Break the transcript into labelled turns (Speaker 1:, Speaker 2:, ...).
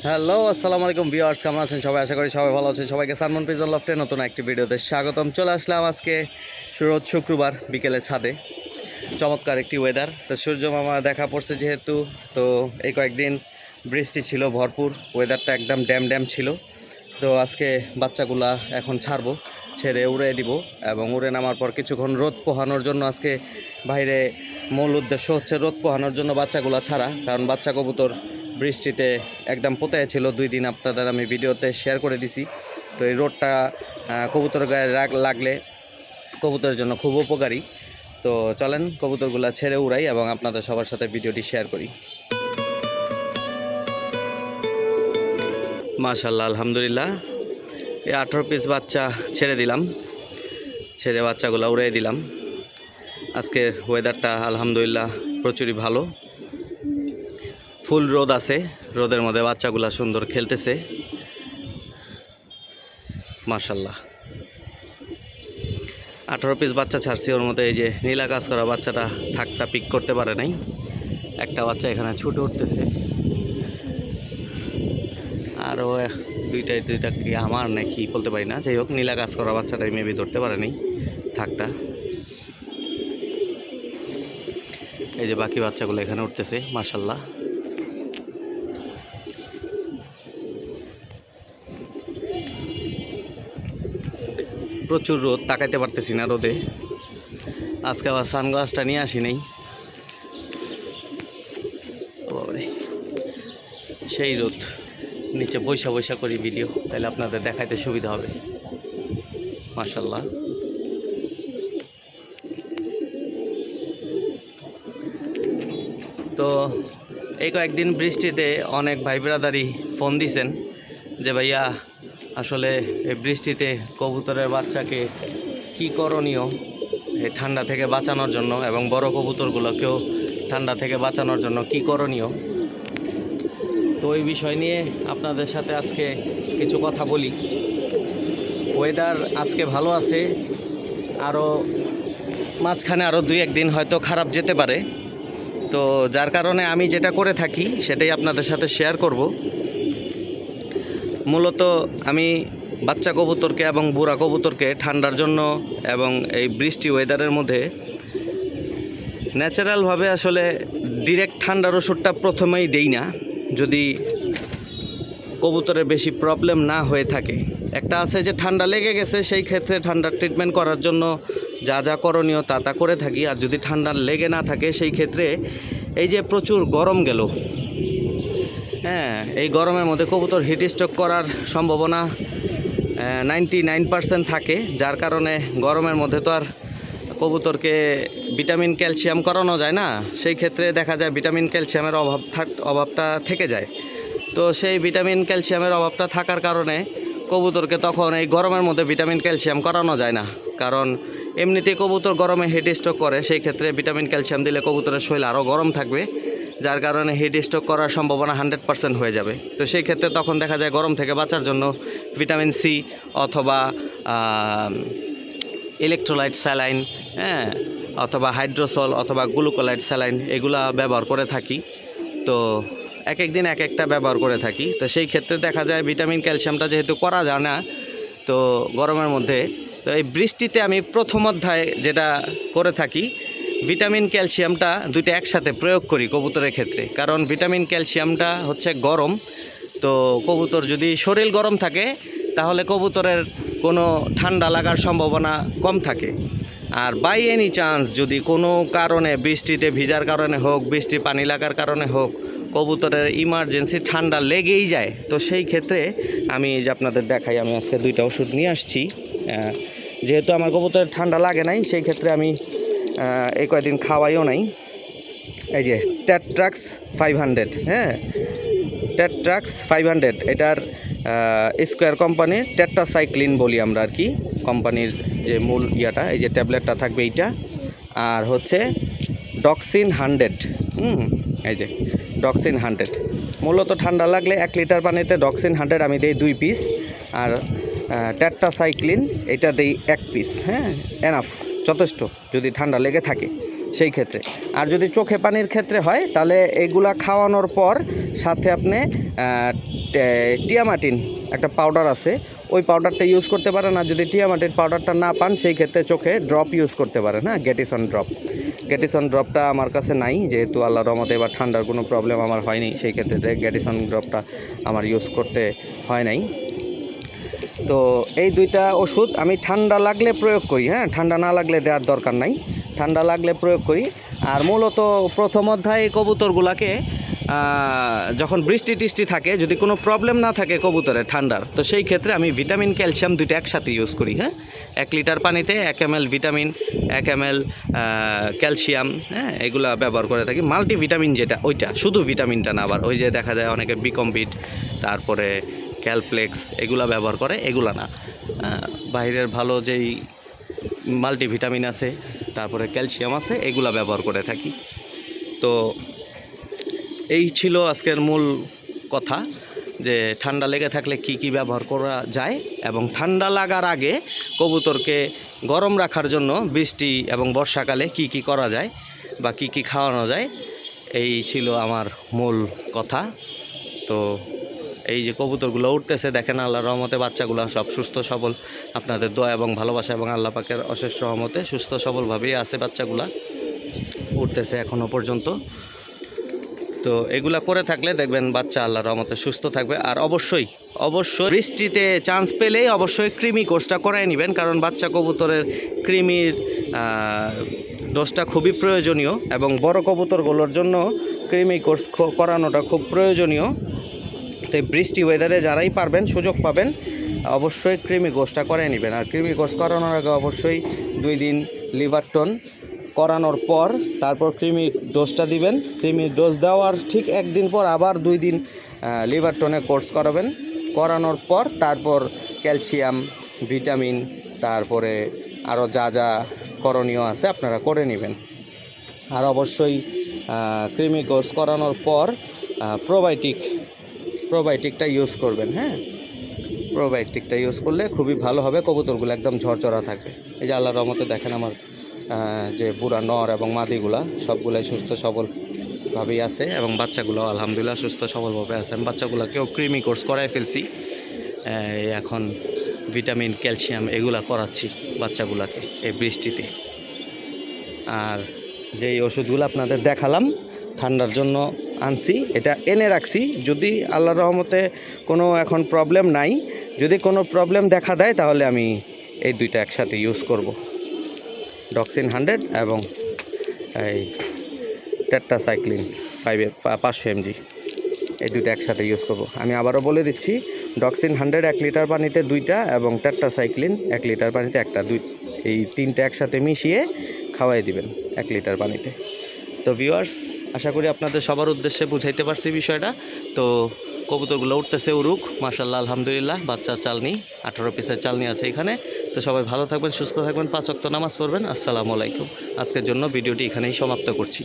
Speaker 1: Hello আসসালামু আলাইকুম viewers, কেমন আছেন সবাই? আশা করি সবাই ভালো আছেন। সবাইকে সানমন পিজন লফটে নতুন একটি ভিডিওতে স্বাগতম। চলে আসলাম আজকে রোজ শুক্রবার বিকেলে ছাদে। চমৎকার একটি ওয়েদার, তো সূর্য মামা দেখা পড়ছে যেহেতু, তো এই কয়েকদিন বৃষ্টি ছিল ভরপুর, ওয়েদারটা একদম ড্যাম ছিল। তো আজকে বাচ্চাগুলা এখন ছাড়বো, ছেড়ে উড়ে দিব এবং উড়ে নামার পর কিছুক্ষণ রোদ পোহানোর জন্য আজকে বাইরে মূল উদ্দেশ্য হচ্ছে রোদ পোহানোর জন্য বাচ্চাগুলা ছাড়া। কারণ বাচ্চা কবুতর বৃষ্টিতে একদম পোতায় ছিল 2 দিন, আপনাদের আমি ভিডিওতে শেয়ার করে দিছি। তো এই রোদটা কবুতরের গায়ে লাগলে কবুতরের জন্য খুব উপকারী। তো চলেন কবুতরগুলা ছেড়ে উড়াই এবং আপনাদের সবার সাথে ভিডিওটি শেয়ার করি। মাশাআল্লাহ, আলহামদুলিল্লাহ, এই 18 পিস বাচ্চা ছেড়ে দিলাম, ছেড়ে বাচ্চাগুলো উড়িয়ে দিলাম। আজকের ওয়েদারটা আলহামদুলিল্লাহ প্রচুরই ভালো, ফুল রোদ আছে, রোদের মধ্যে বাচ্চাগুলা সুন্দর খেলতেছে মাশাআল্লাহ। 18 পিস বাচ্চা ছাড়ছি, ওর মধ্যে এই যে নীলা কাজ করা বাচ্চাটা থাকটা পিক করতে পারে নাই, একটা বাচ্চা এখানে ছুটে উঠতেছে, আরও দুইটা কি আমার নাকি বলতে পারি না। যাই হোক, নীলা কাজ করা বাচ্চাটাই মেবি ধরতে পারে নাই থাকটা। এই যে বাকি বাচ্চাগুলো এখানে উঠতেছে মাশাআল্লাহ। প্রচুর রোদ, তাকাইতে পারতেছি না রোদে। আজকে আবার সানগ্লাসটা নিয়ে আসি নেই, সেই রোদ, নিচে বৈশা করি ভিডিও, তাহলে আপনাদের দেখাইতে সুবিধা হবে মাশাআল্লাহ। তো এই কয়েকদিন বৃষ্টিতে অনেক ভাই ব্রাদারই ফোন দিছেন যে ভাইয়া আসলে এই বৃষ্টিতে কবুতরের বাচ্চাকে কি করণীয় এই ঠান্ডা থেকে বাঁচানোর জন্য, এবং বড় কবুতরগুলোকেও ঠান্ডা থেকে বাঁচানোর জন্য কি করণীয়। তো ওই বিষয় নিয়ে আপনাদের সাথে আজকে কিছু কথা বলি। ওয়েদার আজকে ভালো আছে, আরও মাঝখানে আরও 2-1 দিন হয়তো খারাপ যেতে পারে। তো যার কারণে আমি যেটা করে থাকি সেটাই আপনাদের সাথে শেয়ার করব। মূলত আমি বাচ্চা কবুতরকে এবং বুড়া কবুতরকে ঠান্ডার জন্য এবং এই বৃষ্টি ওয়েদারের মধ্যে ন্যাচারালভাবে আসলে ডিরেক্ট ঠান্ডার ওষুধটা প্রথমেই দেই না, যদি কবুতরের বেশি প্রবলেম না হয়ে থাকে। একটা আছে যে ঠান্ডা লেগে গেছে, সেই ক্ষেত্রে ঠান্ডার ট্রিটমেন্ট করার জন্য যা করণীয় তা করে থাকি। আর যদি ঠান্ডা লেগে না থাকে সেই ক্ষেত্রে এই যে প্রচুর গরম গেল, হ্যাঁ, এই গরমের মধ্যে কবুতর হিট স্ট্রোক করার সম্ভাবনা 99% থাকে। যার কারণে গরমের মধ্যে তো আর কবুতরকে ভিটামিন ক্যালসিয়াম করানো যায় না, সেই ক্ষেত্রে দেখা যায় ভিটামিন ক্যালসিয়ামের অভাবটা থেকে যায়। তো সেই ভিটামিন ক্যালসিয়ামের অভাবটা থাকার কারণে কবুতরকে তখন এই গরমের মধ্যে ভিটামিন ক্যালসিয়াম করানো যায় না, কারণ এমনিতেই কবুতর গরমে হিট স্ট্রোক করে। সেই ক্ষেত্রে ভিটামিন ক্যালসিয়াম দিলে কবুতরের শরীর আরও গরম থাকবে, যার কারণে হিট স্ট্রোক করার সম্ভাবনা 100% হয়ে যাবে। তো সেই ক্ষেত্রে তখন দেখা যায় গরম থেকে বাঁচার জন্য ভিটামিন সি অথবা ইলেকট্রোলাইট স্যালাইন, হ্যাঁ, অথবা হাইড্রোসল অথবা গ্লুকোলাইট স্যালাইন, এগুলা ব্যবহার করে থাকি। তো এক দিন এক একটা ব্যবহার করে থাকি। তো সেই ক্ষেত্রে দেখা যায় ভিটামিন ক্যালসিয়ামটা যেহেতু করা যায় না তো গরমের মধ্যে, তো এই বৃষ্টিতে আমি প্রথম অধ্যায় যেটা করে থাকি, ভিটামিন ক্যালসিয়ামটা দুইটা একসাথে প্রয়োগ করি কবুতরের ক্ষেত্রে। কারণ ভিটামিন ক্যালসিয়ামটা হচ্ছে গরম, তো কবুতর যদি শরীর গরম থাকে তাহলে কবুতরের কোনো ঠান্ডা লাগার সম্ভাবনা কম থাকে। আর বাই এনি চান্স যদি কোনো কারণে বৃষ্টিতে ভিজার কারণে হোক, বৃষ্টি পানি লাগার কারণে হোক, কবুতরের ইমার্জেন্সি ঠান্ডা লেগেই যায়, তো সেই ক্ষেত্রে আমি যে আপনাদের দেখাই, আমি আজকে 2টা ওষুধ নিয়ে আসছি। যেহেতু আমার কবুতরের ঠান্ডা লাগে নাই, সেই ক্ষেত্রে আমি এই কয়েকদিন খাওয়াইও নাই। এই যে টেট্রাক্স 500, হ্যাঁ, টেট্রাক্স 500, এটার স্কোয়ার কোম্পানির টেট্রাসাইক্লিন বলি আমরা আর কি, কোম্পানির যে মূল ইয়াটা, এই যে ট্যাবলেটটা থাকবে এইটা, আর হচ্ছে ডক্সিন 100, এই যে ডক্সিন 100। মূলত ঠান্ডা লাগলে 1 লিটার পানিতে ডক্সিন 100 আমি দিই 2 পিস, আর টেট্রাসাইক্লিন এটা দিই 1 পিস, হ্যাঁ, এনাফ, যথেষ্ট যদি ঠান্ডা লেগে থাকে। সেই ক্ষেত্রে। আর যদি চোখে পানির ক্ষেত্রে হয় তাহলে এগুলা খাওয়ানোর পর সাথে আপনি টিয়ামাটিন একটা পাউডার আছে, ওই পাউডারটা ইউজ করতে পারেন। আর যদি টিয়ামাটিন পাউডারটা না পান সেই ক্ষেত্রে চোখে ড্রপ ইউজ করতে পারেন। হ্যাঁ, গেটিসন ড্রপ। গেটিসন ড্রপটা আমার কাছে নাই, যেহেতু আল্লাহর রহমতে এবার ঠান্ডার কোনো প্রবলেম আমার হয়নি, সেই ক্ষেত্রে গেটিসন ড্রপটা আমার ইউজ করতে হয় নাই। তো এই দুইটা ওষুধ আমি ঠান্ডা লাগলে প্রয়োগ করি। হ্যাঁ, ঠান্ডা না লাগলে দেওয়ার দরকার নাই, ঠান্ডা লাগলে প্রয়োগ করি। আর মূলত প্রথম অধ্যায়ে কবুতরগুলাকে যখন বৃষ্টি টিষ্টি থাকে, যদি কোনো প্রবলেম না থাকে কবুতরের ঠান্ডার, তো সেই ক্ষেত্রে আমি ভিটামিন ক্যালসিয়াম দুইটা একসাথে ইউজ করি। হ্যাঁ, 1 লিটার পানিতে 1 ml ভিটামিন, 1 ml ক্যালসিয়াম, হ্যাঁ, এগুলা ব্যবহার করে থাকি। মাল্টিভিটামিন যেটা, ওইটা শুধু ভিটামিনটা না, আবার ওই যে দেখা যায় অনেকে বিকম্পিট, তারপরে ক্যালপ্লেক্স এগুলা ব্যবহার করে, এগুলা না। বাইরের ভালো যেই মাল্টিভিটামিন আছে, তারপরে ক্যালসিয়াম আছে, এগুলা ব্যবহার করে থাকি। তো এই ছিল আজকের মূল কথা, যে ঠান্ডা লেগে থাকলে কি কি ব্যবহার করা যায়, এবং ঠান্ডা লাগার আগে কবুতরকে গরম রাখার জন্য বৃষ্টি এবং বর্ষাকালে কি কি করা যায় বা কি কি খাওয়ানো যায়, এই ছিল আমার মূল কথা। তো এই যে কবুতরগুলো উঠতেছে দেখেন, আল্লাহর রহমতে বাচ্চাগুলো সব সুস্থ সবল, আপনাদের দোয়া এবং ভালোবাসা এবং আল্লাহ পাকের অশেষ রহমতে সুস্থ সবলভাবেই আছে বাচ্চাগুলা, উঠতেছে এখনও পর্যন্ত। তো এগুলা করে থাকলে দেখবেন বাচ্চা আল্লাহর রহমতে সুস্থ থাকবে। আর অবশ্যই বৃষ্টিতে চান্স পেলেই অবশ্যই কৃমি কোর্সটা করাই নেবেন, কারণ বাচ্চা কবুতরের কৃমির ডোজটা খুবই প্রয়োজনীয়, এবং বড় কবুতরগুলোর জন্য কৃমি কোর্স করানোটা খুব প্রয়োজনীয়। তো বৃষ্টি ওয়েদারে যারাই পারবেন, সুযোগ পাবেন, অবশ্যই কৃমি কোর্সটা করাই নেবেন। আর কৃমি কোর্স করানোর আগে অবশ্যই 2 দিন লিভারটন করানোর পর তারপর কৃমির ডোজটা দিবেন। কৃমির ডোজ দেওয়ার ঠিক 1 দিন পর আবার 2 দিন লিভারটনে কোর্স করাবেন। করানোর পর তারপর ক্যালসিয়াম, ভিটামিন, তারপরে আরও যা যা করণীয় আছে আপনারা করে নেবেন। আর অবশ্যই কৃমি কোর্স করানোর পর প্রোবায়োটিকটা ইউজ করবেন। হ্যাঁ, প্রোবায়োটিকটা ইউজ করলে খুবই ভালো হবে, কবুতরগুলো একদম ঝরঝরা থাকবে। এই যে আল্লাহর রহমতে দেখেন আমার যে বুড়া নর এবং মাদিগুলা সবগুলাই সুস্থ সবলভাবেই আছে, এবং বাচ্চাগুলোও আলহামদুলিল্লাহ সুস্থ সবলভাবে আছে। আমি বাচ্চাগুলোকেও কৃমি কোর্স করাই ফেলছি, এখন ভিটামিন, ক্যালসিয়াম এগুলা করাচ্ছি বাচ্চাগুলোকে এই বৃষ্টিতে। আর যেই ওষুধগুলো আপনাদের দেখালাম ঠান্ডার জন্য আনছি, এটা এনে রাখছি, যদি আল্লাহর রহমতে কোনো এখন প্রবলেম নাই, যদি কোনো প্রবলেম দেখা দেয় তাহলে আমি এই দুইটা একসাথে ইউজ করব, ডক্সিন 100 এবং এই টেট্রাসাইক্লিন 500 mg, এই দুইটা একসাথে ইউজ করব। আমি আবারও বলে দিচ্ছি, ডক্সিন 100 1 লিটার পানিতে 2টা এবং টেট্রাসাইক্লিন 1 লিটার পানিতে 1টা, এই 3টা একসাথে মিশিয়ে খাওয়াই দিবেন 1 লিটার পানিতে। তো ভিউয়ার্স, আশা করি আপনাদের সবার উদ্দেশ্যে বুঝাইতে পারছি বিষয়টা। তো কবুতরগুলো উঠতেছে, উরুক, মাশাআল্লাহ, আলহামদুলিল্লাহ। বাচ্চার চালনি 18 পিসের চালনি আছে এখানে। তো সবাই ভালো থাকবেন, সুস্থ থাকবেন, 5 ওয়াক্ত নামাজ পড়বেন। আসসালামু আলাইকুম। আজকের জন্য ভিডিওটি এখানেই সমাপ্ত করছি।